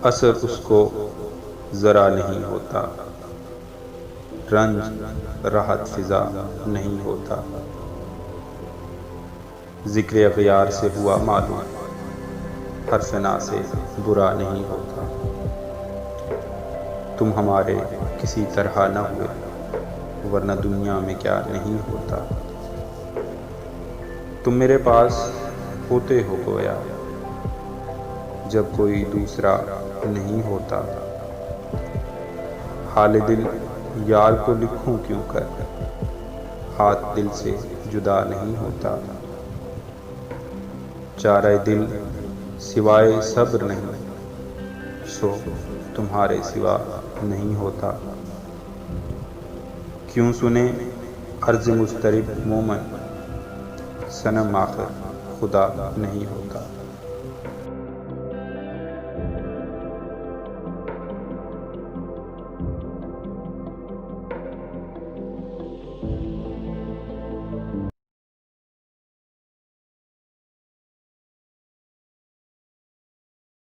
असर उसको ज़रा नहीं होता, रंज राहत फिज़ा नहीं होता। ज़िक्र अग़यार से हुआ मालूम, हर्फ़ ना से बुरा नहीं होता। तुम हमारे किसी तरह न हुए, वरना दुनिया में क्या नहीं होता। तुम मेरे पास होते हो गोया, जब कोई दूसरा नहीं होता। हाल दिल यार को लिखूं क्यों कर, हाथ दिल से जुदा नहीं होता। चारे दिल सिवाय सब्र नहीं, सो तुम्हारे सिवा नहीं होता। क्यों सुने अर्ज़ मुस्तरिब मोमन, सनम आखिर खुदा नहीं होता।